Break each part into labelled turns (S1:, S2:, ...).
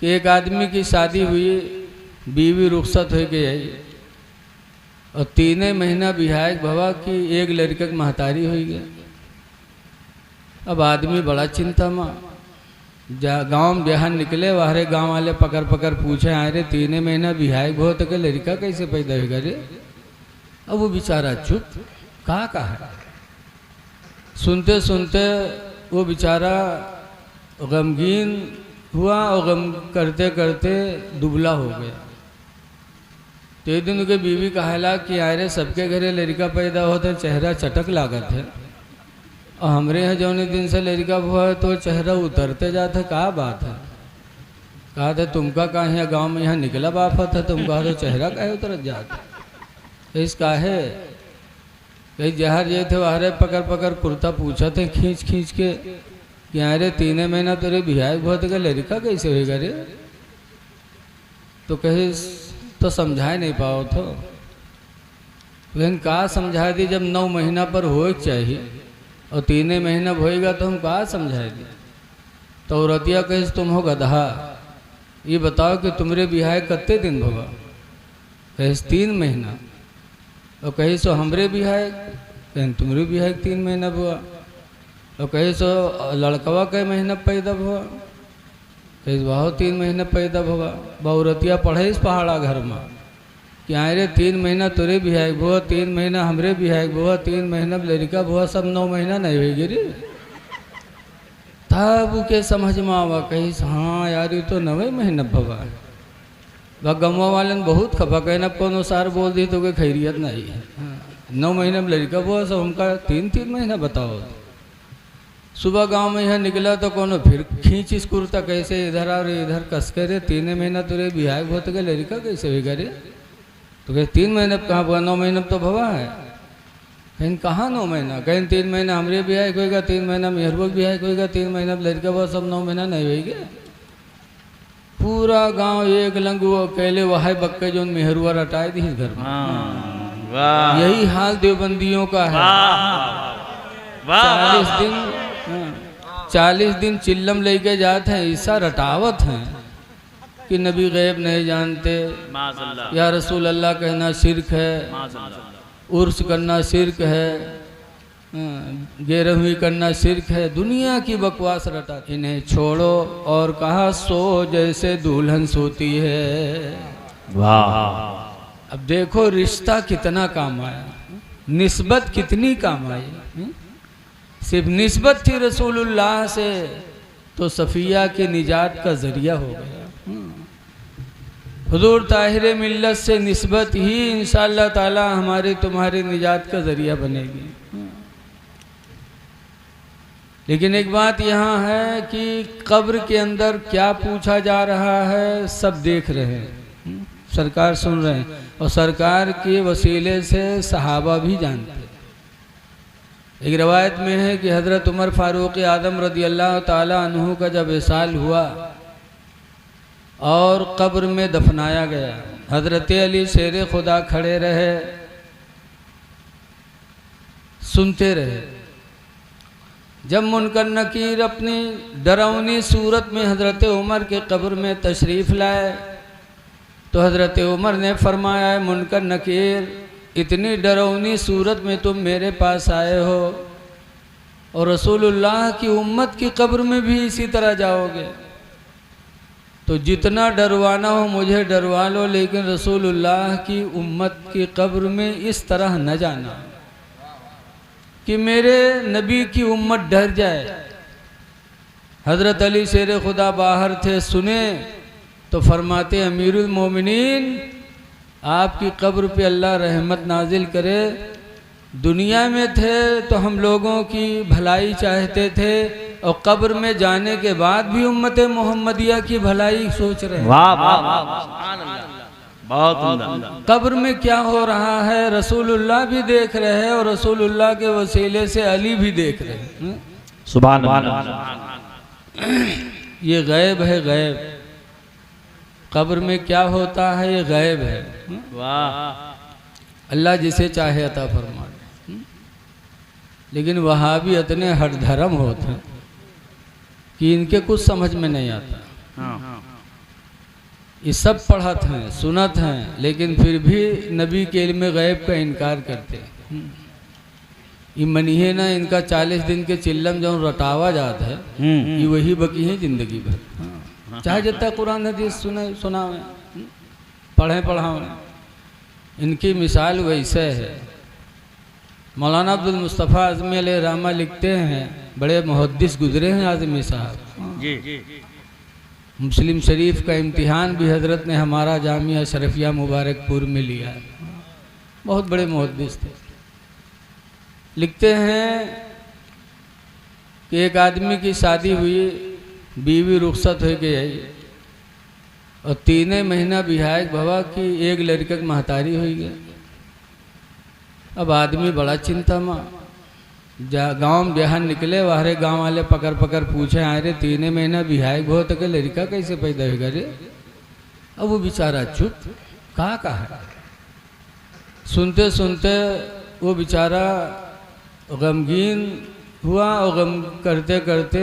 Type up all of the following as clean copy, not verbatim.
S1: कि एक आदमी की शादी हुई, बीवी रुखसत हो गई और 3 महीना विहायक भवा कि एक लड़के की महतारी हो गया। अब आदमी बड़ा चिंता में गांव में बिहार निकले, वाहरे गांव वाले पकड़ पकड़ पूछे आए रे 3 महीना विहायक भो तो के लड़का कैसे पैदा होगा रे। अब वो बेचारा चुप, कहा है। सुनते सुनते वो बेचारा गमगीन हुआ और गम करते करते दुबला हो गया। तो एक दिन उनके बीवी कहला कि आरे सबके घरे लड़का पैदा होता चेहरा चटक लागत है और हमरे यहाँ जौने दिन से लड़का हुआ है तो चेहरा उतरते जाता, कहा बात है। कहा था तुमका कहा यहाँ गाँव में यहाँ निकला बाफत है, तुम कहा तो चेहरा काहे उतर जाता। इस काहे कहीं जहर ये थे वहारे पकड़ पकड़ कुर्ता पूछा थे खींच खींच के कि अरे 3 महीना तेरे विहायक बहुत का लड़का कैसे होगा रे। तो कहे तो समझा नहीं पाओ तो, लेकिन कहा समझा दी जब 9 महीना पर हो चाहिए और 3 महीना होएगा तो हम कहा समझा दी। तो औरतिया कहे तुम हो गधा, ये बताओ कि तुम्हारे विहायक कितने दिन होगा। कहे 3 महीना। और कही सो हमरे विहायक, कहीं तुम्हारे विहायक 3 महीना हुआ। और कही सो लड़कवा कई महीना पैदा हुआ, कही वाह 3 महीना पैदा हुआ। बहुरतिया पढ़े इस पहाड़ा घर में कि आए रे 3 महीना तुरे विहायक हुआ, 3 महीना हमरे विहायक हुआ, 3 महीना लड़का हुआ, सब 9 महीना नहीं होगी रे। तब के समझ में आवा, कही हाँ यार ये तो 9 महीना भवा। वह गमवा वाले ने बहुत खपा, कहना कौन सार बोल दी तो कोई खैरियत नहीं है। 9 महीने में लड़का हुआ सब हमका 3 महीना बताओ। सुबह गांव में यहाँ निकला तो कौन फिर खींच इस कुर्ता कैसे इधर और इधर कस के रे 3 महीना तुरे विहायक हो तो के लड़का कैसे होगा रे। तो कहे 3 महीने कहाँ हुआ, 9 महीने तो भवा है। कहीं कहाँ 9 महीना, कहीं 3 महीना हमरे विहायक होगा, 3 महीना मेहरबा विहायक होगा, 3 महीना में लड़का हुआ, सब 9 महीना नहीं होगी। पूरा गांव एक लंगू अकेले वहां बक्के जो मेहरुआ रटाए थी इस घर में। यही हाल देवबंदियों का है। 40 दिन चिल्लम लेके जाते हैं, ऐसा रटावत हैं कि नबी गैब नहीं जानते, या रसूल अल्लाह कहना शिरक है, उर्स करना शिरक है, गेरहवीं करना शिरक है, दुनिया की बकवास रटा। इन्हें छोड़ो और कहा सो जैसे दुल्हन सोती है। वाह। अब देखो रिश्ता कितना काम आया, निस्बत कितनी काम आई। सिर्फ निस्बत थी रसूलुल्लाह से तो सफिया के निजात का जरिया हो गया। हुजूर ताहिर मिल्लत से निस्बत ही इंशाअल्लाह ताला हमारे तुम्हारे निजात का जरिया बनेगी। लेकिन एक बात यहाँ है कि कब्र के अंदर क्या पूछा जा रहा है सब देख रहे हैं, सरकार सुन रहे हैं और सरकार के वसीले से सहाबा भी जानते हैं। एक रवायत में है कि हज़रत उमर फारूक आदम रदी अल्लाह ताला अन्हु का जब विसाल हुआ और कब्र में दफनाया गया, हज़रत अली शेर खुदा खड़े रहे, सुनते रहे। जब मुनकर नकीर अपनी डरावनी सूरत में हज़रत उमर के कब्र में तशरीफ़ लाए तो हज़रत उमर ने फरमाया, मुनकर नकीर इतनी डरावनी सूरत में तुम मेरे पास आए हो और रसूलुल्लाह की उम्मत की कब्र में भी इसी तरह जाओगे, तो जितना डरवाना हो मुझे डरवा लो, लेकिन रसूलुल्लाह की उम्मत की कब्र में इस तरह न जाना कि मेरे नबी की उम्मत डर जाए। हज़रत अली शेर खुदा बाहर थे, सुने तो फरमाते अमीरुल मोमिनीन आपकी कब्र पे अल्लाह रहमत नाजिल करे। दुनिया में थे तो हम लोगों की भलाई चाहते थे और कब्र में जाने के बाद भी उम्मत मोहम्मदिया की भलाई सोच रहे हैं। वाह वाह वाह, बहुत। कब्र में क्या हो रहा है रसूलुल्लाह भी देख रहे हैं और रसूलुल्लाह के वसीले से अली भी देख रहे हैं। सुभान अल्लाह। ये गैब है, गैब। कब्र में क्या होता है ये गैब है। वाह। अल्लाह जिसे चाहे अता फरमा दे। लेकिन वहाँ भी इतने हठधर्म होते हैं कि इनके कुछ समझ में नहीं आता। ये सब पढ़त हैं, सुनत हैं, लेकिन फिर भी नबी के इल्म गैब का इनकार करते हैं। ये मनिए ना इनका 40 दिन के चिल्लम जो रटावा जात है ये वही बकी है जिंदगी भर। चाहे जितना कुरान हदीस सुनावें, पढ़ें पढ़ावें, इनकी मिसाल वैसे है। मौलाना अब्दुल मुस्तफ़ा आज़मी अलैहि रहमा लिखते हैं, बड़े मुहद्दिस गुजरे हैं आज़मी साहब जी। मुस्लिम शरीफ का इम्तिहान भी हज़रत ने हमारा जामिया शरफिया मुबारकपुर में लिया है। बहुत बड़े मुहद्दिस थे। लिखते हैं कि एक आदमी की शादी हुई, बीवी रुखसत हो गई और 3 महीना बिहायक भवा कि एक लड़के की महतारी हुई गई। अब आदमी बड़ा चिंता में गाँव में बिहार निकले, वाहरे गांव वाले पकड़ पकड़ पूछे, आए रे 3 महीना बिहायक हो तो लड़का कैसे पैदा होगा रे। अब वो बेचारा चुप, कहाँ है। सुनते सुनते वो बेचारा गमगीन हुआ और गम करते करते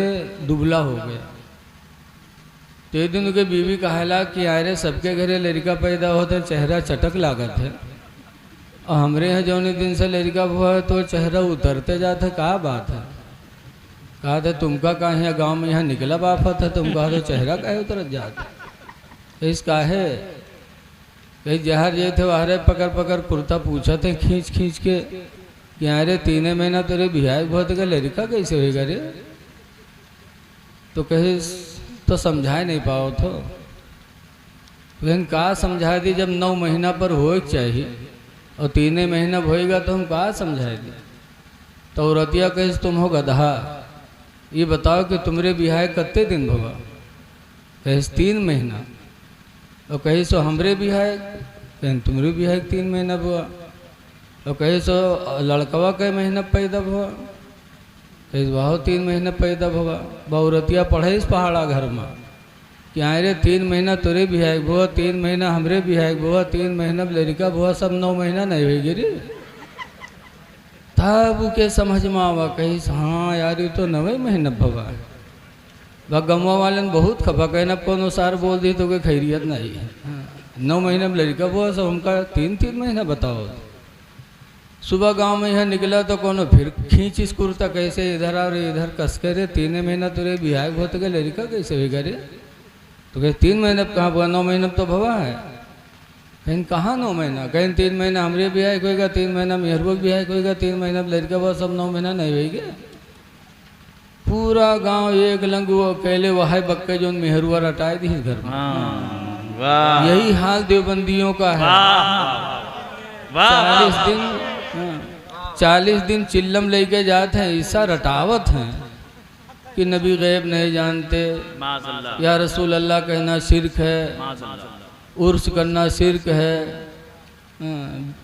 S1: दुबला हो गया। तो एक दिन उनके बीवी कहला कि आरे सबके घरे लड़का पैदा होता चेहरा चटक लागत है और हमरे यहाँ जौने दिन से लड़का हुआ तो चेहरा उतरते जाता, क्या बात है। कहा था तुमका कहाँ है गाँव में यहाँ निकला बाफत है, तुम कहा तो चेहरा काहे उतर जाता। इस काहे कहीं जहर ये थे वहारे पकड़ पकड़ कुर्ता पूछा थे खींच खींच के कि अरे 3 महीना तेरे बिहार बहुत का लड़का कैसे होगा रे। तो कहे तो समझा नहीं पाओ तो, लेकिन कहा समझा दी जब 9 महीना पर हो चाहिए और 3 महीना होएगा तो हम कहा समझा दी। तो औरतिया कहे तुम हो गधा, ये बताओ कि तुम्हारे बिहार कितने दिन होगा। कहे 3 महीना। और कहे सो हमरे बिहार, कहें तुम्हारे बिहार 3 महीना हुआ। और कहे सो लड़कवा के महीना पैदा हुआ, कहे वाह 3 महीना पैदा हुआ। बहुरतिया पढ़े इस पहाड़ा घर में कि आए रे 3 महीना तुरे बिहार हुआ, 3 महीना हमरे बिहार हुआ, 3 महीना लड़का हुआ, सब 9 महीना नहीं होगी रे। तब के समझ में आवा, कही हाँ यार ये तो 9 महीना भवा। वह गमवा वाले ने बहुत खपा, कहना को अनुसार बोल दी तो कोई खैरियत नहीं है। 9 महीने में लड़का हुआ, सब हमका 3 महीना बताओ। सुबह गांव में यहाँ निकला तो कोनो फिर खींच इस कुर्ता कैसे इधर और इधर कस के रे 3 महीना तुरे बिहार हो तो लड़का कैसे होगा रे। तो कहे 3 महीने कहाँ हुआ, 9 महीने तो भवा है। कहीं कहाँ 9 महीना, कहीं 3 महीना हमरे बिहार होगा, 3 महीना मेहरबो बिहार होगा, 3 महीना लड़का हुआ, सब 9 महीना नहीं होगा। पूरा गांव एक लंगुआ अकेले वह बक्के जो मेहरुआ रटाए दी घर में। यही हाल देवबंदियों का है। 40 दिन चिल्लम लेके जाते हैं, ऐसा रटावत हैं कि नबी गैब नहीं जानते। या रसूल अल्लाह कहना शिरक है, उर्स करना शिरक है,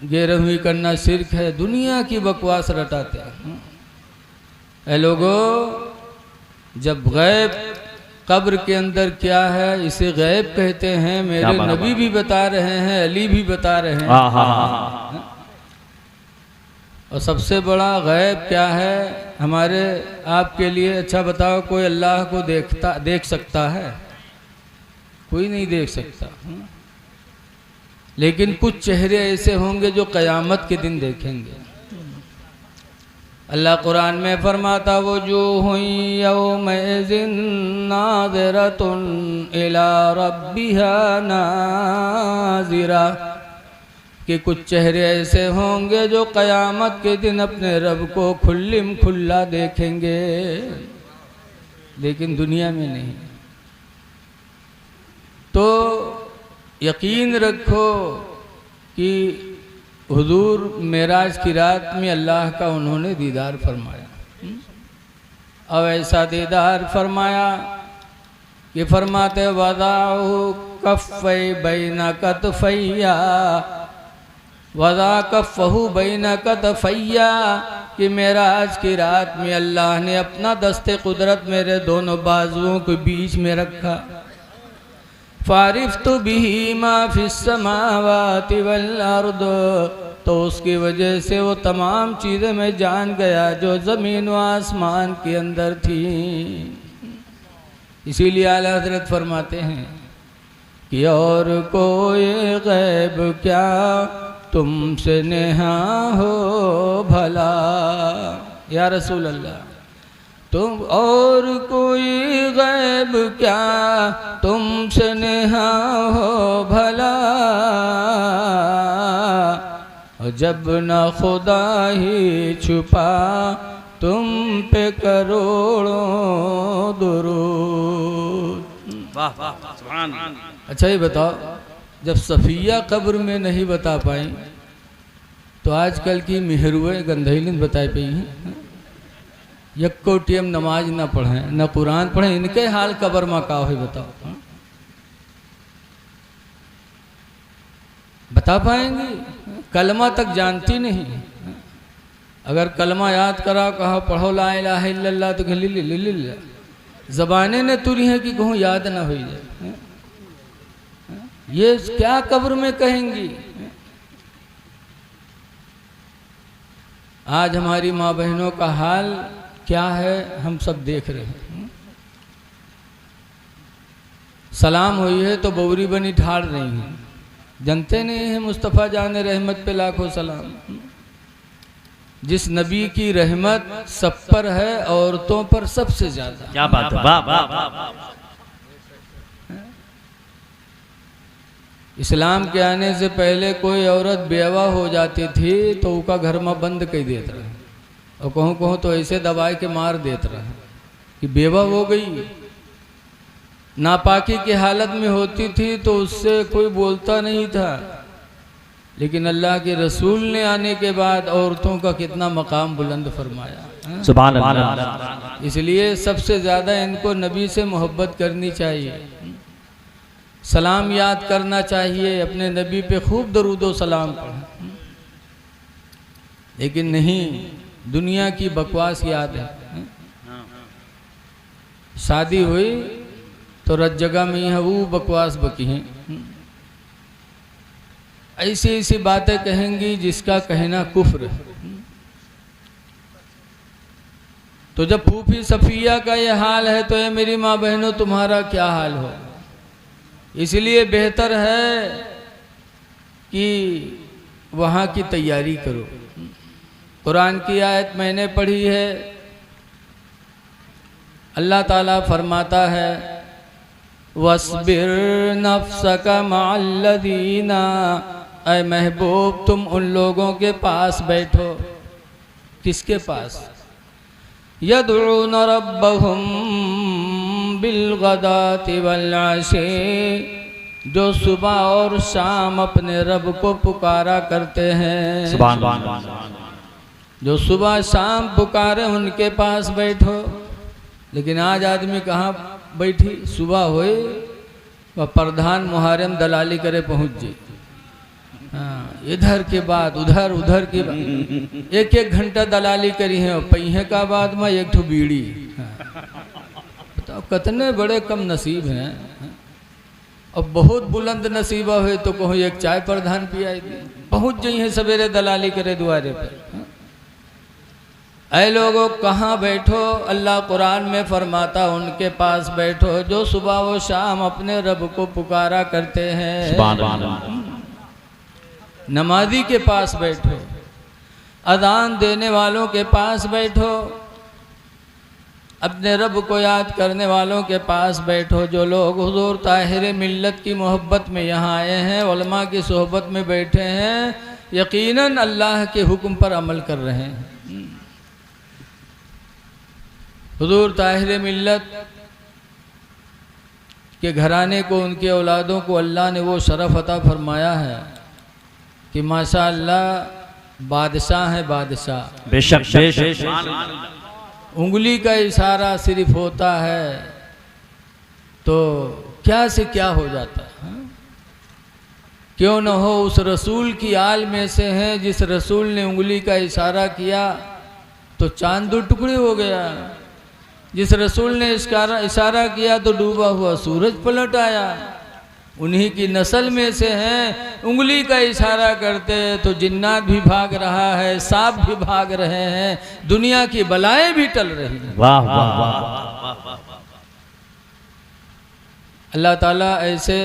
S1: गेरहुई करना शिरक है, दुनिया की बकवास रटाते हैं। ऐ लोगों, जब गैब कब्र के अंदर क्या है इसे गैब कहते हैं। मेरे नबी भी बता रहे हैं, अली भी बता रहे हैं। और सबसे बड़ा गैब क्या है हमारे आपके लिए, अच्छा बताओ, कोई अल्लाह को देख सकता है? कोई नहीं देख सकता। लेकिन कुछ चेहरे ऐसे होंगे जो क़यामत के दिन देखेंगे। अल्लाह कुरान में फरमाता वो जो हुई यौमइज़िन नाज़िरतुन इला रब्बिहा नाज़िरा, कि कुछ चेहरे ऐसे होंगे जो क़यामत के दिन अपने रब को खुल्लिम खुल्ला देखेंगे, लेकिन दुनिया में नहीं। तो यकीन रखो कि हुजूर मेराज की रात में अल्लाह का उन्होंने दीदार फरमाया। अब ऐसा दीदार फरमाया कि फरमाते वदाउ कफ़ै बैना कतफ़ैया, वदा कफ़हु बैना कतफ़ैया, कि मेराज की रात में अल्लाह ने अपना दस्ते कुदरत मेरे दोनों बाजुओं के बीच में रखा। फारिफ्तु बिही मा फिस्समावाति वल अर्द, तो उसकी वजह से वो तमाम चीज़ें मैं जान गया जो ज़मीन व आसमान के अंदर थी। इसीलिए आला हज़रत फरमाते हैं कि और कोई गैब क्या तुमसे नेहा हो भला। या रसूल अल्लाह, तुम और कोई गैब क्या तुमसे नेहा हो भला, जब न खुदा ही छुपा तुम पे करोड़ों दुरूद।
S2: वाह वाह सुभान।
S1: अच्छा ये बताओ, जब सफ़िया कब्र में नहीं बता पाई तो आजकल की मेहरुए गंधैलिन बताई पई हैं। यक्को टेम नमाज न पढ़ें न कुरान पढ़ें, इनके हाल कब्र में का हो बताओ, बता पाएंगी? कलमा तक जानती नहीं। अगर कलमा याद करा, कहा पढ़ो ला इलाहा इल्लल्लाह, तो लिल्ला ज़बाने ने तुरी है कि कहूँ याद ना हो जाए। ये क्या कब्र में कहेंगी? आज हमारी माँ बहनों का हाल क्या है हम सब देख रहे हैं। सलाम हुई है तो बौरी बनी ठाड़ रही है, जानते नहीं है मुस्तफ़ा जान रहमत पे लाखों सलाम। जिस नबी की रहमत सब पर है, औरतों पर सबसे ज्यादा।
S2: क्या बात है, वाह वाह वाह।
S1: इस्लाम के आने से पहले कोई औरत बेवा हो जाती थी तो उसका घर में बंद कर देता रहा, और कहूँ कहूँ तो ऐसे दबाई के मार देता रहा कि बेवा हो गई। नापाकी की हालत में होती थी तो उससे कोई बोलता नहीं था, लेकिन अल्लाह के रसूल ने आने के बाद औरतों का कितना मकाम बुलंद फरमाया।
S2: सुभान अल्लाह।
S1: इसलिए सबसे ज़्यादा इनको नबी से मोहब्बत करनी चाहिए, सलाम याद करना चाहिए, अपने नबी पे खूब दरूदो सलाम पढ़ें। लेकिन नहीं, दुनिया की बकवास याद है। शादी हुई तो रज जगह में यह वो बकवास बकी हैं, ऐसी ऐसी बातें कहेंगी जिसका कहना कुफ्र है। तो जब फूफी सफिया का ये हाल है तो ये मेरी माँ बहनों तुम्हारा क्या हाल हो। इसलिए बेहतर है कि वहाँ की तैयारी करो। कुरान की आयत मैंने पढ़ी है, अल्लाह ताला फरमाता है वस्बिर नफ्सका मअल्लज़ीना, ऐ महबूब तुम उन लोगों के पास बैठो। किसके पास? यदऊन रब्बहुम बिलगदाति वल्अशी, जो सुबह और शाम अपने रब को पुकारा करते हैं।
S2: सुभान अल्लाह।
S1: जो सुबह शाम पुकारे उनके पास बैठो। लेकिन आज आदमी कहाँ बैठी? सुबह होए वह प्रधान मुहर्रम दलाली करे पहुँच जी। हाँ, इधर के बाद उधर, उधर के बाद एक एक घंटा दलाली करी है, और पहिए का बाद में एक ठो बीड़ी। हाँ, बताओ कितने बड़े कम नसीब हैं। और बहुत बुलंद नसीबा हुए तो कहूँ एक चाय प्रधान पियाई दी, पहुँच जाइए सवेरे दलाली करे द्वारे पर। ऐ लोगों कहाँ बैठो? अल्लाह कुरान में फरमाता उनके पास बैठो जो सुबह व शाम अपने रब को पुकारा करते हैं। नमाजी के पास बैठो, अजान देने वालों के पास बैठो, अपने रब को याद करने वालों के पास बैठो। जो लोग हुजूर ताहिर मिल्लत की मोहब्बत में यहाँ आए हैं, उलमा की सोहबत में बैठे हैं, यकीनन अल्लाह के हुक्म पर अमल कर रहे हैं। हुजूर ताहिर मिल्लत के घराने को, उनके औलादों को अल्लाह ने वो शरफ अता फरमाया है कि माशा अल्लाह बादशाह है, बादशाह।
S2: बेशक बेशक।
S1: उंगली का इशारा सिर्फ होता है तो क्या से क्या हो जाता है। क्यों न हो उस रसूल की आल में से हैं जिस रसूल ने उंगली का इशारा किया तो चांद दो टुकड़े हो गया, जिस रसूल ने इशारा किया तो डूबा हुआ सूरज पलट आया। उन्हीं की नस्ल में से हैं, उंगली का इशारा करते तो जिन्नात भी भाग रहा है, सांप भी भाग रहे हैं, दुनिया की बलाएं भी टल रही हैं।
S2: वाह वाह वाह।
S1: अल्लाह ताला ऐसे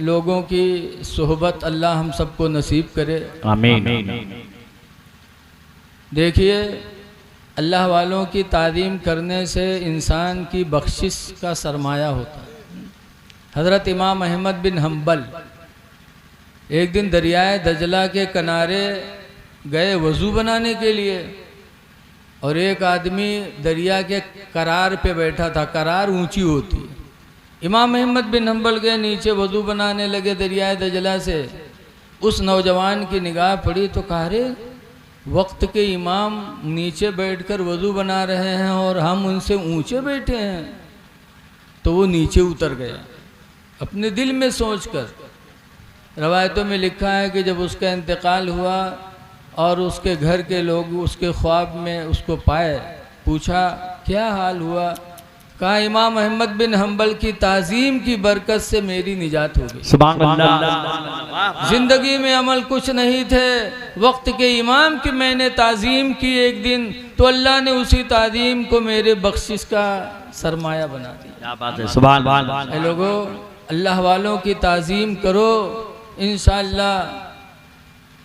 S1: लोगों की सोहबत अल्लाह हम सबको नसीब करे।
S2: आमीन।
S1: देखिए, अल्लाह वालों की तारीम करने से इंसान की बख्शिश का सरमाया होता है। हज़रत इमाम अहमद बिन हम्बल एक दिन दरियाए दजला के किनारे गए वज़ू बनाने के लिए, और एक आदमी दरिया के करार पे बैठा था। करार ऊंची होती है। इमाम अहमद बिन हम्बल गए नीचे वज़ू बनाने लगे दरियाए दजला से। उस नौजवान की निगाह पड़ी तो कहा, रे वक्त के इमाम नीचे बैठकर वज़ू बना रहे हैं और हम उनसे ऊंचे बैठे हैं। तो वो नीचे उतर गया अपने दिल में सोचकर। रवायतों में लिखा है कि जब उसका इंतकाल हुआ और उसके घर के लोग उसके ख्वाब में उसको पाए, पूछा क्या हाल हुआ? कहा, इमाम अहमद बिन हम्बल की ताज़ीम की बरकत से मेरी निजात हो गई।
S2: सुभान अल्लाह।
S1: जिंदगी में अमल कुछ नहीं थे, वक्त के इमाम की मैंने ताज़ीम की एक दिन, तो अल्लाह ने उसी ताज़ीम को मेरे बख्शिश का सरमाया बना दिया।
S2: क्या बात है। सुभान अल्लाह।
S1: लोगों, अल्लाह वालों की ताज़ीम करो, इंशाअल्लाह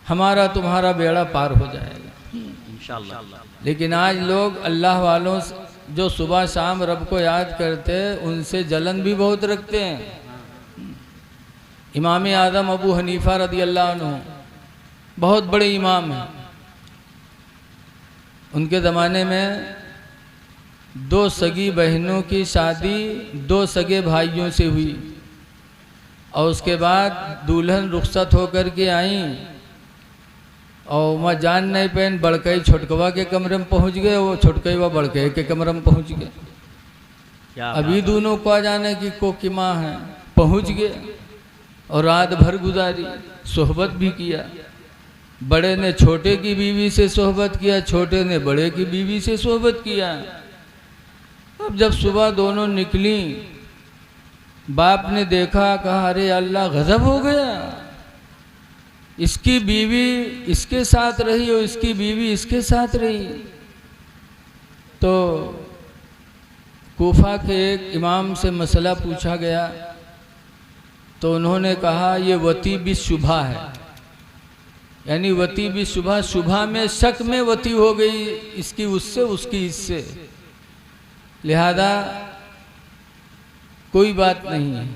S1: हमारा तुम्हारा बेड़ा पार हो जाएगा
S2: इंशाअल्लाह।
S1: लेकिन आज लोग अल्लाह वालों जो सुबह शाम रब को याद करते हैं, उनसे जलन भी बहुत रखते हैं। इमाम आज़म अबू हनीफा रदी अल्लाह अन्हु बहुत बड़े इमाम हैं। उनके ज़माने में 2 सगी बहनों की शादी 2 सगे भाइयों से हुई, और उसके बाद दुल्हन रुखसत होकर के आई, और वह जान नहीं पैन बड़कई छोटकवा के कमरे में पहुंच गए, वो छोटकवा बड़कई के कमरे में पहुंच गए। अभी दोनों को आ जाने की कोकी माँ है, पहुंच गए और रात भर गुजारी, सोहबत भी किया। बड़े ने छोटे की बीवी से सोहबत किया, छोटे ने बड़े की बीवी से सोहबत किया। अब जब सुबह दोनों निकली, बाप ने देखा, कहा, अरे अल्लाह गजब हो गया, इसकी बीवी इसके साथ रही और इसकी बीवी इसके साथ रही। तो कूफा के एक इमाम से मसला पूछा गया, तो उन्होंने कहा ये वती भी शुभा है, यानी वती भी शुभा, शुभा में शक में वती हो गई, इसकी उससे उसकी इससे, लिहाजा कोई बात नहीं है,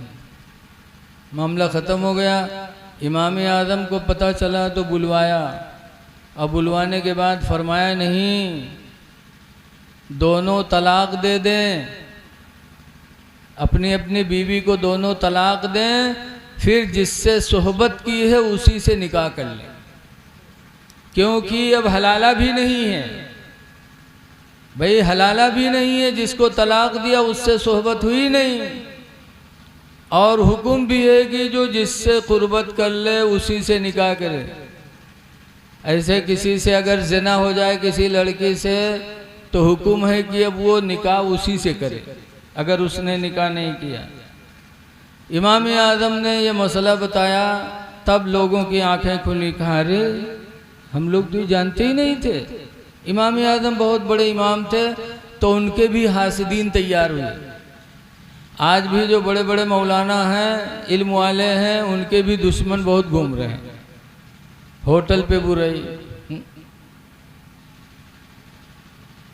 S1: मामला ख़त्म हो गया। इमाम आज़म को पता चला तो बुलवाया, अब बुलवाने के बाद फरमाया नहीं, दोनों तलाक दे दें, अपनी अपनी बीवी को दोनों तलाक दें, फिर जिससे सोहबत की है उसी से निकाह कर लें, क्योंकि अब हलाला भी नहीं है भाई, हलाला भी नहीं है, जिसको तलाक दिया उससे सोहबत हुई नहीं। और हुक्म भी है कि जो जिससे कुर्बत कर ले उसी से निकाह करे। ऐसे किसी से अगर ज़िना हो जाए किसी लड़की से, तो हुक्म है कि अब वो निकाह उसी से करे, अगर उसने निकाह नहीं किया। इमाम आज़म ने ये मसला बताया, तब लोगों की आंखें खुली, कहा, अरे हम लोग तो जानते ही नहीं थे। इमाम आज़म बहुत बड़े इमाम थे, तो उनके भी हासिदीन तैयार हुए। आज भी जो बड़े बड़े मौलाना हैं, इल्म वाले हैं, उनके भी दुश्मन बहुत घूम रहे हैं, होटल पे बुराई।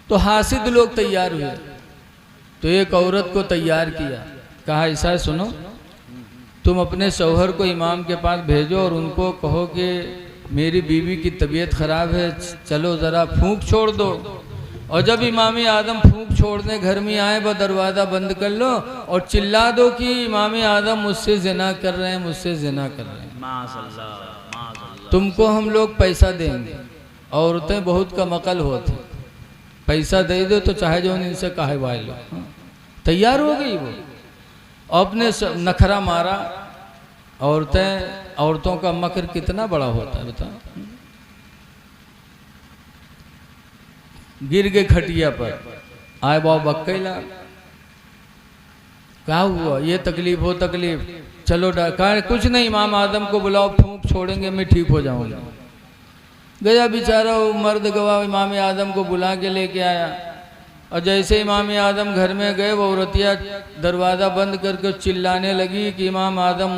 S1: तो हासिद लोग तैयार हुए, तो एक औरत को तैयार किया, कहा ऐसा है, सुनो, तुम अपने शौहर को इमाम के पास भेजो और उनको कहो कि मेरी बीवी की तबीयत ख़राब है, चलो ज़रा फूंक छोड़ दो। और जब इमाम आज़म फूंक छोड़ने घर में आए, वह दरवाज़ा बंद कर लो और चिल्ला दो कि इमाम आज़म मुझसे ज़िना कर रहे हैं, मुझसे ज़िना कर रहे हैं, तुमको हम लोग पैसा देंगे। औरतें बहुत कम अकल होती, पैसा दे दो तो चाहे जो इनसे कहे वाले लो, तैयार हो गई वो, अपने नखरा मारा। औरतों का मकर कितना बड़ा होता है बताओ। गिर गए खटिया पर, आए बाबा बक्कैला, क्या हुआ, ये तकलीफ हो तकलीफ, चलो डॉक्टर, कुछ नहीं, इमाम आज़म को बुलाओ, फूंक छोड़ेंगे, मैं ठीक हो जाऊंगा। गया बेचारा वो मर्द गवाह, इमाम आज़म को बुला के लेके आया। और जैसे इमाम आदम घर में गए वो औरतिया दरवाज़ा बंद करके चिल्लाने लगी कि इमाम आदम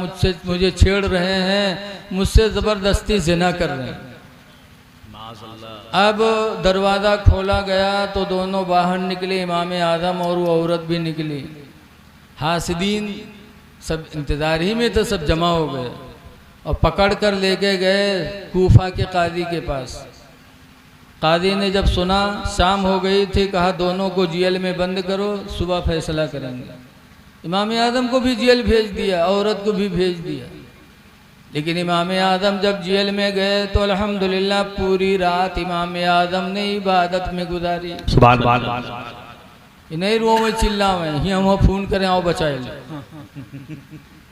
S1: मुझे छेड़ रहे हैं, मुझसे ज़बरदस्ती ज़िना कर रहे हैं। अब दरवाज़ा खोला गया तो दोनों बाहर निकले, इमाम आदम और वो औरत भी निकली। हासिदीन सब इंतज़ार ही में तो सब जमा हो गए और पकड़ कर लेके गए कूफा के कादी के पास। कादी ने जब सुना, शाम हो गई थी, कहा दोनों को जेल में बंद करो, सुबह फैसला करेंगे। इमाम आदम को भी जेल भेज दिया, औरत को भी भेज दिया। लेकिन इमाम आदम जब जेल में गए तो अल्हम्दुलिल्लाह पूरी रात इमाम आदम ने इबादत में गुजारी। नहीं रो में चिल्लावे, ही हम फ़ोन करें आओ बचाए ले।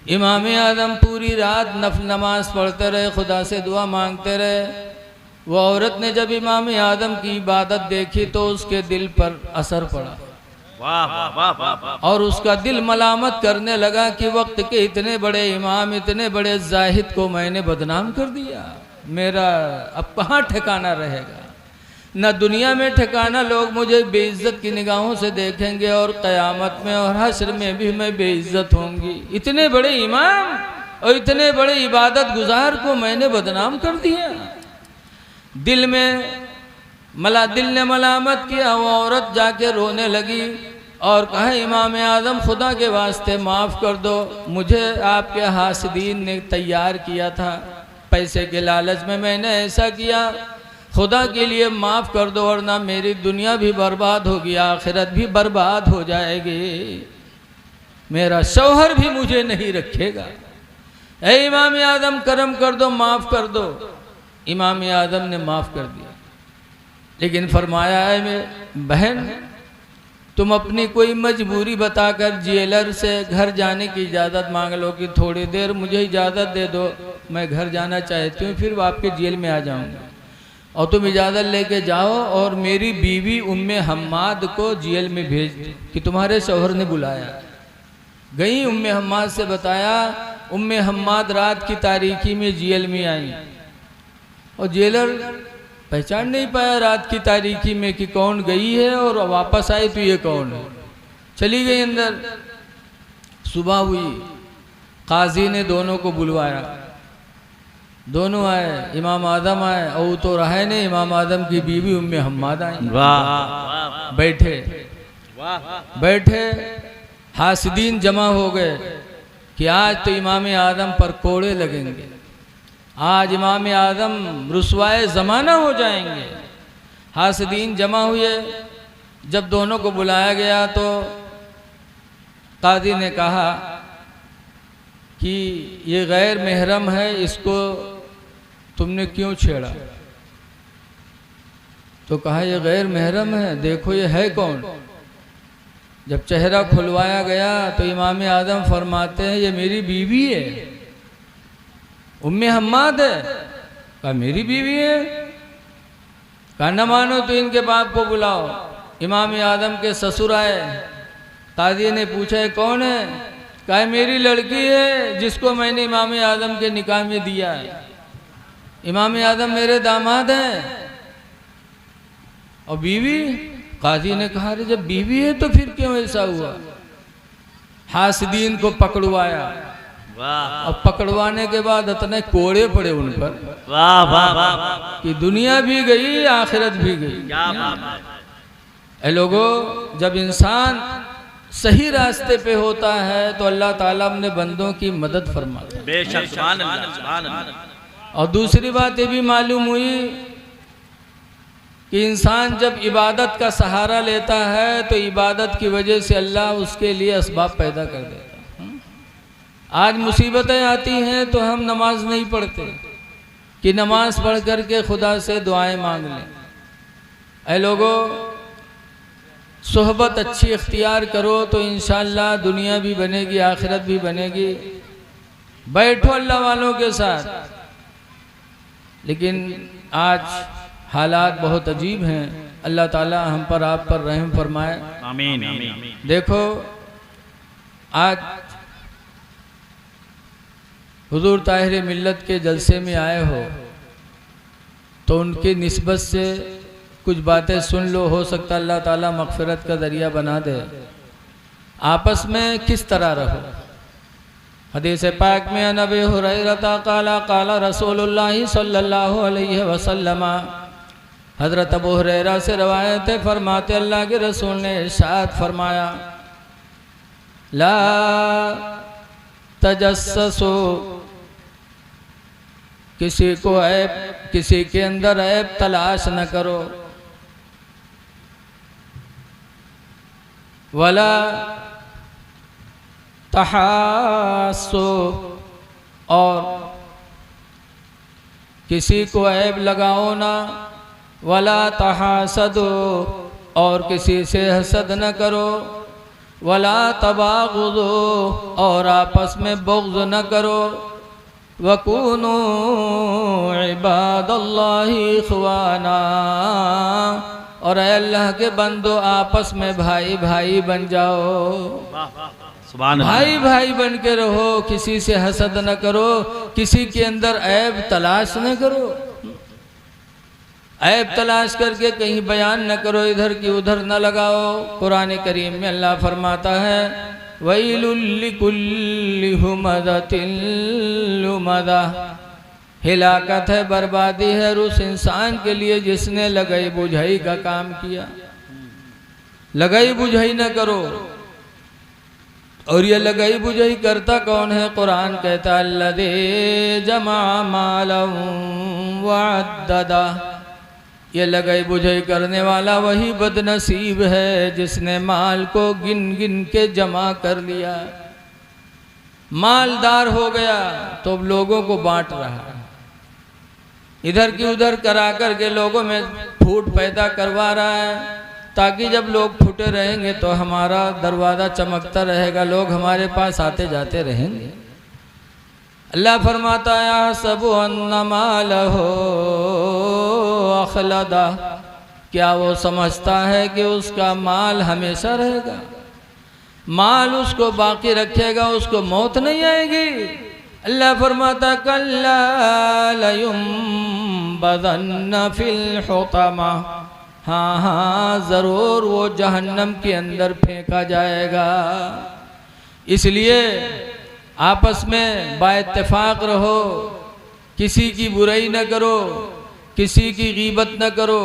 S1: इमाम आदम पूरी रात नफल नमाज पढ़ते रहे, खुदा से दुआ मांगते रहे। वो औरत ने जब इमाम आदम की इबादत देखी तो उसके दिल पर असर पड़ा।
S2: वाह वाह वाह वाह।
S1: और उसका दिल मलामत करने लगा कि वक्त के इतने बड़े इमाम, इतने बड़े जाहिद को मैंने बदनाम कर दिया, मेरा अब कहाँ ठिकाना रहेगा। न दुनिया में ठिकाना, लोग मुझे बेइज्जत की निगाहों से देखेंगे और क़यामत में और हश्र में भी मैं बेइज्जत होंगी। इतने बड़े इमाम और इतने बड़े इबादत गुजार को मैंने बदनाम कर दिया। दिल ने मलामत किया। वो औरत जाके रोने लगी और कहा इमाम आदम खुदा के वास्ते माफ़ कर दो, मुझे आपके हासिदीन ने तैयार किया था, पैसे के लालच में मैंने ऐसा किया, खुदा के लिए माफ़ कर दो वरना मेरी दुनिया भी बर्बाद होगी, आखिरत भी बर्बाद हो जाएगी, मेरा शौहर भी मुझे नहीं रखेगा। ऐ इमाम आदम करम कर दो, माफ़ कर दो। इमाम आदम ने माफ़ कर दिया, लेकिन फरमाया है मैं बहन तुम अपनी कोई मजबूरी बताकर जेलर से घर जाने की इजाज़त मांग लो कि थोड़ी देर मुझे इजाज़त दे दो, मैं घर जाना चाहती हूँ, फिर आपके जेल में आ जाऊँगा। और तुम इजाज़त लेके जाओ और मेरी बीवी उम्मे हम्माद को जेल में भेज दो कि तुम्हारे शौहर ने बुलाया। गई उम्मे हम्माद से बताया, उम्मे हम्माद रात की तारीकी में जेल में आई और जेलर पहचान नहीं पाया रात की तारीकी में कि कौन गई है, और वापस आई तो ये कौन है। चली गई अंदर। सुबह हुई, काजी ने दोनों को बुलवाया, दोनों आए, इमाम आदम आए और तो रहे नहीं, इमाम आदम की बीवी उम्मे हम्माद आई। बैठे हासिदीन जमा हो गए कि आज तो इमाम आदम पर कोड़े लगेंगे, आज इमाम आदम रुसवाए ज़माना हो जाएंगे। हासिदीन जमा हुए। जब दोनों को बुलाया गया तो कादी ने कहा कि ये गैर महरम है, इसको तुमने क्यों छेड़ा? तो कहा ये गैर महरम है, देखो ये है कौन। जब चेहरा खुलवाया गया तो इमाम आदम फरमाते हैं ये मेरी बीवी है, उम्मे हम्माद है। कहा मेरी बीवी है? कहा न मानो तो इनके बाप को बुलाओ। इमाम आदम के ससुर आए। कादी ने पूछा है कौन है? कहा मेरी लड़की है जिसको मैंने इमाम आदम के निकाह में दिया है। इमाम आदम मेरे दामाद हैं। और बीवी? काजी ने कहा अरे जब बीवी है तो फिर क्यों ऐसा हुआ? हासिदीन को पकड़वाया और पकड़वाने के बाद इतने कोड़े पड़े उन पर,
S2: वाह वाह वाह,
S1: कि दुनिया भी गई आखिरत भी गई। ए लोगों, जब इंसान सही रास्ते पे होता है तो अल्लाह ताला अपने बंदों की मदद फरमाता है।
S2: बेशक, सुभान अल्लाह, सुभान अल्लाह।
S1: और दूसरी बात ये भी मालूम हुई कि इंसान जब इबादत का सहारा लेता है तो इबादत की वजह से अल्लाह उसके लिए असबाब पैदा कर देता है। आज मुसीबतें आती हैं तो हम नमाज नहीं पढ़ते कि नमाज पढ़ करके खुदा से दुआएं मांग लें। ऐ लोगों, सोहबत अच्छी इख्तियार करो तो इंशाअल्लाह दुनिया भी बनेगी, आखिरत भी बनेगी। बैठो अल्लाह वालों के साथ। लेकिन आज हालात बहुत अजीब हैं। अल्लाह ताला हम पर आप पर रहम फरमाए,
S2: आमीन आमीन।
S1: देखो आज हुजूर ताहिर मिल्लत के जलसे में आए हो तो उनकी निस्बत से कुछ बातें सुन लो, हो सकता अल्लाह ताला मग़फ़िरत का ज़रिया बना दे। आपस में किस तरह रहो। हदीस पाक में अन अबी हुरैरा क़ाला क़ाला रसूलुल्लाह सल्लल्लाहु अलैहि वसल्लम, हज़रत अबू हुरैरा से रवायत है, फरमाते अल्लाह के रसूल ने इरशाद फरमाया, ला तजस्ससु, किसी को ऐब, किसी के अंदर ऐब तलाश न करो, वला तहासो, और किसी को ऐब लगाओ ना, वला तहासदो, और किसी से हसद न करो, वला तबागुदो, और आपस में बुग़्ज़ न करो, वकूनू इबादल्लाहि इख़वाना, और अल्लाह के बंदो आपस में भाई भाई बन जाओ। भाई भाई बन के रहो, किसी से हसद न करो, किसी के अंदर ऐब तलाश न करो। ऐब तलाश करके कहीं बयान न करो, इधर की उधर न लगाओ। कुरान करीम में अल्लाह फरमाता है, वैलुल लिकुल्लि हुमज़तिन लुमज़ा, हिलाकत है, बर्बादी है उस इंसान के लिए जिसने लगाई बुझाई का काम किया। लगाई बुझाई न करो। और ये लगाई बुझाई करता कौन है? कुरान कहता अल्लज़ी जमा मालन वअद्ददा, ये लगाई बुझाई करने वाला वही बदनसीब है जिसने माल को गिन गिन के जमा कर लिया। मालदार हो गया तो अब लोगों को बांट रहा है, इधर की उधर करा कर के लोगों में फूट पैदा करवा रहा है, ताकि जब लोग फूटे रहेंगे तो हमारा दरवाज़ा चमकता रहेगा, लोग हमारे पास आते जाते रहेंगे। अल्लाह फरमाता है सबु अन्नमा लहू अखलदा, क्या वो समझता है कि उसका माल हमेशा रहेगा? माल उसको बाकी रखेगा, उसको मौत नहीं आएगी। अल्लाह फरमाता कल्ला लयुंबज़न्न फिल हुतमा, हाँ हाँ ज़रूर वो जहन्नम के अंदर फेंका जाएगा। इसलिए आपस में बाइत्तेफाक रहो, किसी की बुराई न करो, किसी की गीबत न करो।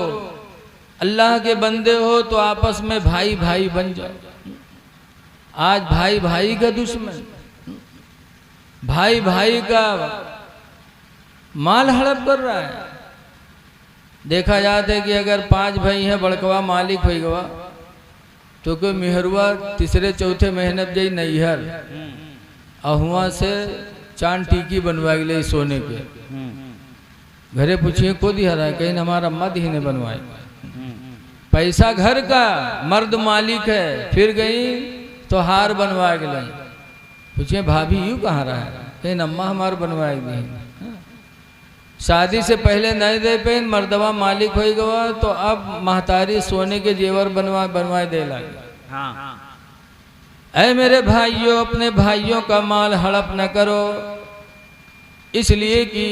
S1: अल्लाह के बंदे हो तो आपस में भाई भाई बन जाओ। आज भाई भाई का दुश्मन, भाई भाई का माल हड़प कर रहा है। देखा जाता है कि अगर 5 भाई हैं, बड़कवा मालिक हो गवा तो कोई मेहरुआ तीसरे चौथे महीने जई नैहर अहुआ से चांद टीकी बनवा गए सोने के। घरे पूछिए को दिया रहा है, कहीं हमारा मद ही ने बनवाए। पैसा घर का, मर्द मालिक है, फिर गई तो हार बनवा गए। पूछिए भाभी यूँ कहाँ रहा है, कहीं अम्मा हमार बनवाए दी। शादी से पहले नहीं दे पे मर्दवा मालिक हो गवा तो अब महतारी सोने के जेवर बनवाए दे लगे। ऐ मेरे भाइयों, अपने भाइयों का माल हड़प न करो, इसलिए कि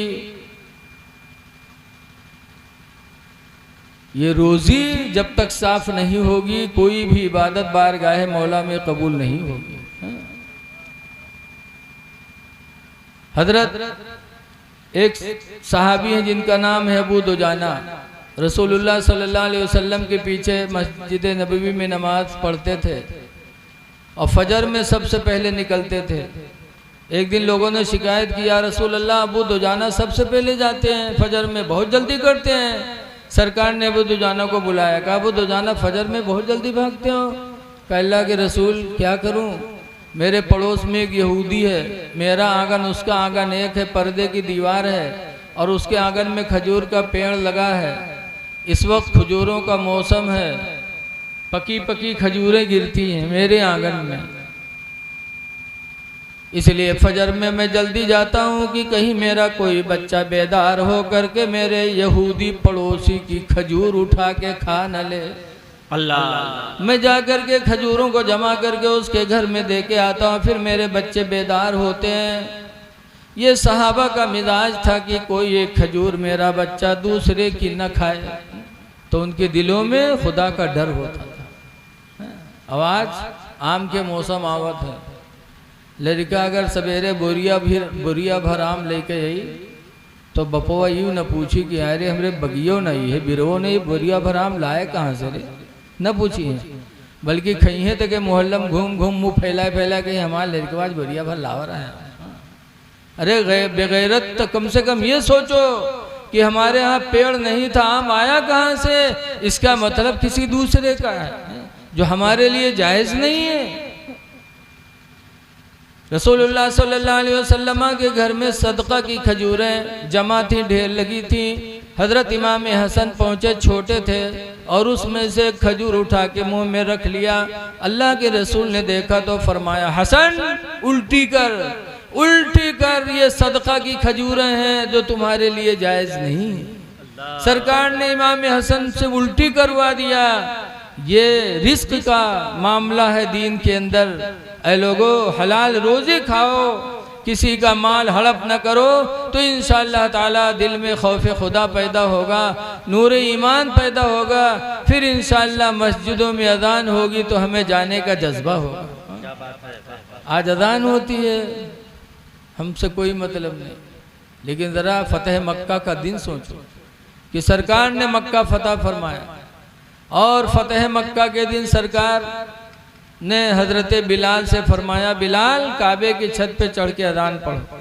S1: ये रोज़ी जब तक साफ नहीं होगी कोई भी इबादत बारगाह मौला में कबूल नहीं होगी। हजरत एक सहाबी हैं जिनका नाम है अबू दुजाना, रसूलुल्लाह सल्लल्लाहु अलैहि वसल्लम के पीछे मस्जिद नबवी में नमाज पढ़ते थे और फजर में सबसे पहले निकलते थे। एक दिन लोगों ने शिकायत की, या रसूल अल्लाह अबू दुजाना सबसे पहले जाते हैं, फजर में बहुत जल्दी करते हैं। सरकार ने अबू दुजाना को बुलाया, कहा अबू दुजाना फजर में बहुत जल्दी भागते हो। कहा अल्लाह के रसूल क्या करूं, मेरे पड़ोस में एक यहूदी है, मेरा आंगन उसका आंगन एक है, पर्दे की दीवार है और उसके आंगन में खजूर का पेड़ लगा है। इस वक्त खजूरों का मौसम है, पकी पकी खजूरें गिरती हैं मेरे आंगन में, इसलिए फजर में मैं जल्दी जाता हूँ कि कहीं मेरा कोई बच्चा बेदार हो करके मेरे यहूदी पड़ोसी की खजूर उठा के खा न ले।
S2: अल्लाह,
S1: मैं जा कर के खजूरों को जमा करके उसके घर में दे के आता हूँ, फिर मेरे बच्चे बेदार होते हैं। ये सहाबा का मिजाज था कि कोई एक खजूर मेरा बच्चा दूसरे की न खाए। तो उनके दिलों में खुदा का डर होता था। अब आज आम के मौसम आवत है, लड़का अगर सवेरे बोरिया भर आम लेके आई तो बपुआ यूँ न पूछी कि अरे हमरे बगियो नहीं है, बिरवो नहीं, बोरिया भर आम लाए कहाँ से रे, न पूछी है, बल्कि खई है तो के मोहल्लम घूम घूम मुँह फैला के हमारे लड़के आज बोरिया भर लावा रहा है। अरे बेगैरत तो कम से कम ये सोचो कि हमारे यहाँ पेड़ नहीं था, आम आया कहाँ से, इसका मतलब किसी दूसरे का है जो हमारे लिए जायज़ नहीं है। रसूलुल्लाह सल्लल्लाहु अलैहि वसल्लम के घर में सदका की खजूरें जमा थी, ढेर लगी थी। हजरत इमाम हसन पहुँचे, छोटे थे, और उसमें से एक खजूर उठा के मुंह में रख लिया। अल्लाह के रसूल ने देखा तो फरमाया, हसन उल्टी कर, ये सदका की खजूरें हैं जो तुम्हारे लिए जायज़ नहीं है। सरकार ने इमाम हसन से उल्टी करवा दिया। ये रिस्क का मामला है दीन के अंदर। ऐ लोगो, हलाल रोज़ी खाओ, किसी का माल हड़प न करो, तो इंशाअल्लाह ताला दिल में खौफ खुदा पैदा होगा, नूर ईमान पैदा होगा, फिर इंशाअल्लाह मस्जिदों में अजान होगी तो हमें जाने का जज्बा होगा। आज अजान होती है, हमसे कोई मतलब नहीं, लेकिन ज़रा फ़तेह मक्का का दिन सोचो कि सरकार ने मक्का फ़तह फरमाया, और फ़तेह मक्का के दिन सरकार ने हजरत बिलाल से फरमाया, बिलाल काबे की छत पे चढ़ के अजान पढ़ो।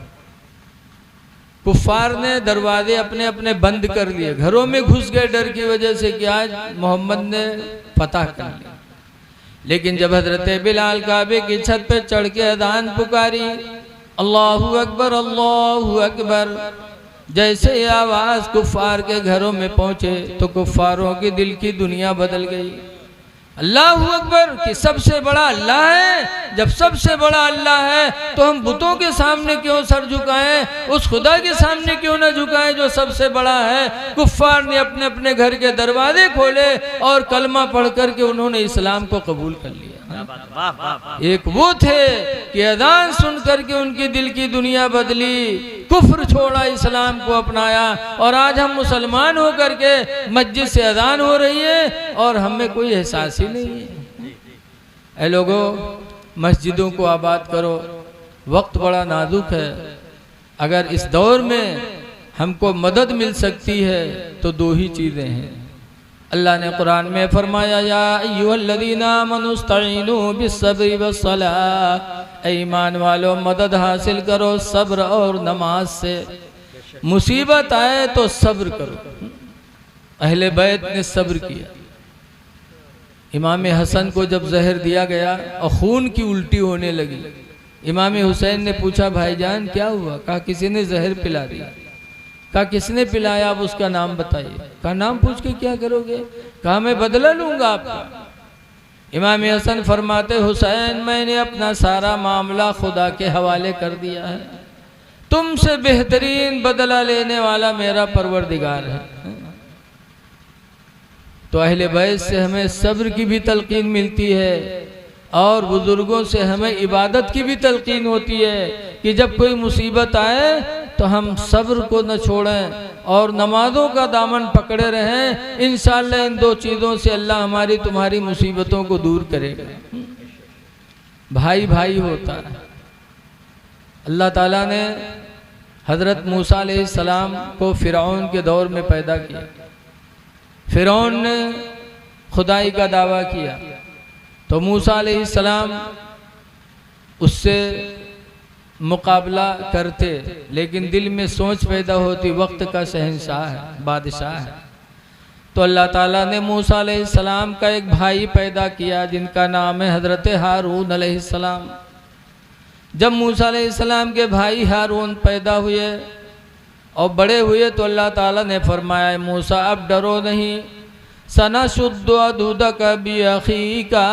S1: कुफ्फार ने दरवाजे अपने अपने बंद कर लिए, घरों में घुस गए डर की वजह से कि आज मोहम्मद ने फतह कर लिया। लेकिन जब हजरत बिलाल काबे की छत पे चढ़ के अजान पुकारी, अल्लाहु अकबर अल्लाहु अकबर, जैसे ये आवाज़ कुफ्फार के घरों में पहुँचे तो कुफ्फारों की दिल की दुनिया बदल गई। अल्लाहु अकबर कि सबसे बड़ा अल्लाह है, जब सबसे बड़ा अल्लाह है तो हम बुतों के सामने क्यों सर झुकाएं, उस खुदा के सामने क्यों न झुकाएं जो सबसे बड़ा है। कुफ्फार ने अपने अपने घर के दरवाजे खोले और कलमा पढ़ करके उन्होंने इस्लाम को कबूल कर लिया। एक वो थे कि अज़ान सुन करके उनकी दिल की दुनिया बदली, कुफ्र छोड़ा, इस्लाम को अपनाया, और आज हम मुसलमान हो करके मस्जिद से अज़ान हो रही है और हमें कोई एहसास ही नहीं है। ऐ लोगों, मस्जिदों को आबाद करो, वक्त बड़ा नाजुक है। अगर इस दौर में हमको मदद मिल सकती है तो दो ही चीज़ें हैं। अल्लाह ने कुरान में फरमाया, या अय्युहल्लज़ीना आमनुस्तईनु बिस्सब्रि वस्सलाह, ईमान वालों मदद हासिल करो सब्र और नमाज से। मुसीबत आए तो सब्र करो। अहले बैत ने सब्र किया। इमाम हसन को जब जहर दिया गया और खून की उल्टी होने लगी, इमाम हुसैन ने पूछा, भाईजान क्या हुआ? कहा किसी ने जहर पिला दिया। कहा किसने पिलाया? आप उसका नाम बताइए। कहा नाम पूछ के क्या करोगे? कहा मैं बदला लूंगा आपका। इमाम हसन फरमाते, हुसैन मैंने अपना सारा मामला खुदा के हवाले कर दिया है, तुमसे बेहतरीन बदला लेने वाला मेरा परवरदिगार है। तो अहले बैत से हमें सब्र की भी तलकीन मिलती है और बुजुर्गों से हमें इबादत की भी तलकीन होती है कि जब कोई मुसीबत आए तो हम सब्र को न छोड़ें और नमाजों का दामन पकड़े रहें। इंशाअल्लाह इन दो चीज़ों से अल्लाह हमारी तुम्हारी मुसीबतों को दूर करेगा। भाई भाई होता है। अल्लाह ताला ने हज़रत मूसा अलैहिस्सलाम को फ़िरौन के दौर में पैदा किया। फ़िरौन ने खुदाई का दावा किया तो मूसा अलैहिस्सलाम उससे मुकाबला करते, लेकिन दिल में सोच पैदा होती वक्त का शहंशाह है, बादशाह है। तो अल्लाह ताला ने मूसा अलैहिस्सलाम का एक भाई पैदा किया जिनका नाम है हज़रत हारून अलैहिस्सलाम। जब मूसा अलैहिस्सलाम के भाई हारून पैदा हुए और बड़े हुए तो अल्लाह ताला ने फरमाया, मूसा अब डरो नहीं, सनशुद्दु अदुदक बिअखीका,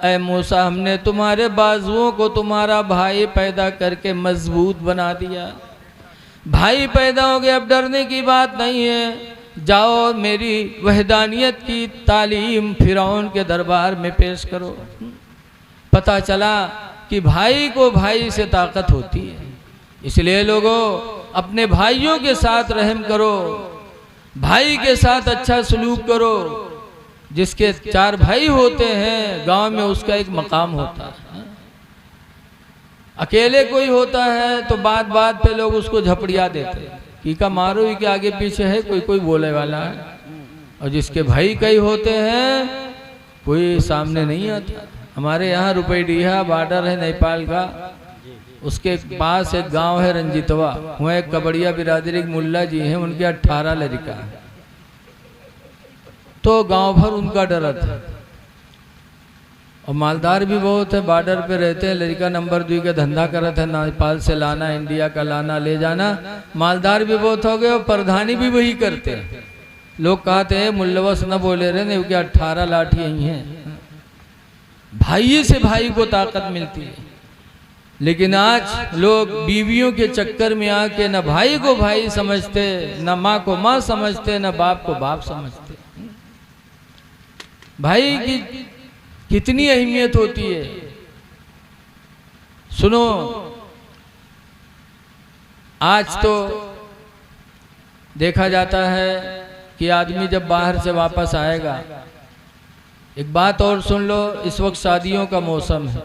S1: ऐ मूसा हमने तुम्हारे बाजुओं को तुम्हारा भाई पैदा करके मजबूत बना दिया। भाई पैदा हो गए, अब डरने की बात नहीं है। जाओ मेरी वहदानियत की तालीम फ़िरौन के दरबार में पेश करो। पता चला कि भाई को भाई से ताकत होती है। इसलिए लोगों अपने भाइयों के साथ रहम करो। भाई के साथ अच्छा सलूक करो। जिसके 4 भाई होते हैं गांव में उसका एक मकाम होता है। अकेले कोई होता है तो बात बात पे लोग उसको झपड़िया देते हैं कि का मारो ही के आगे पीछे है, कोई कोई बोले वाला है। और जिसके भाई कई होते हैं कोई सामने नहीं आता। हमारे यहाँ रुपईडीहा बॉर्डर है नेपाल का, उसके पास एक गांव है रंजीतवा, वहाँ एक कबड़िया बिरादरी के मुल्ला जी हैं, उनके 18 लड़का है। तो गांव भर उनका डरत है और मालदार भी बहुत है। बॉर्डर पे रहते हैं, लड़का नंबर 2 का धंधा करत है, नेपाल से लाना, इंडिया का लाना ले जाना। मालदार भी बहुत हो गए और प्रधानी भी वही करते हैं। लोग कहते हैं मुल्लवस न बोले रहे नहीं, क्या 18 लाठी यही हैं। भाई से भाई को ताकत मिलती है। लेकिन आज लोग बीवियों के चक्कर में आके न भाई को भाई समझते, न माँ को माँ समझते, न बाप को बाप समझते। भाई की कितनी अहमियत होती है। सुनो, आज तो देखा जाता है कि आदमी जब बाहर से वापस आएगा, एक बात और सुन लो, इस वक्त शादियों का मौसम है।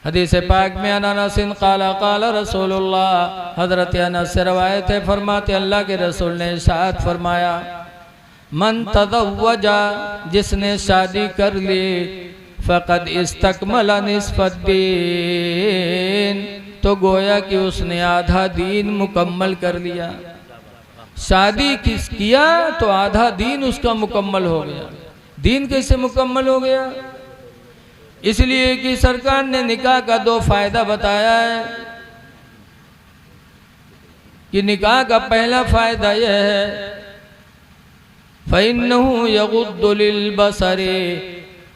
S1: हदीस पाक में अनसिन काला काला रसूलुल्लाह, हजरत अनस से रवायत है, फरमाते अल्लाह के रसूल ने इरशाद फरमाया, मन तज़व्वजा, जिसने शादी कर ली, फ़क़द इस्तकमला निस्फ़द्दीन, तो गोया कि उसने आधा दीन मुकम्मल कर लिया। शादी किस किया तो आधा दीन उसका मुकम्मल हो गया। दीन कैसे मुकम्मल हो गया? इसलिए कि सरकार ने निकाह का 2 फायदा बताया है। कि निकाह का पहला फायदा यह है, फ़इन्नहु यग़ुद्दु लिलबसरि,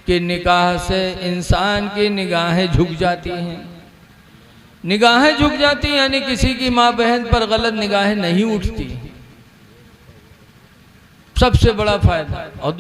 S1: कि निकाह से इंसान की निगाहें झुक जाती हैं। निगाहें झुक जाती हैं यानी किसी की माँ बहन पर गलत निगाहें नहीं उठती, सबसे बड़ा फायदा। और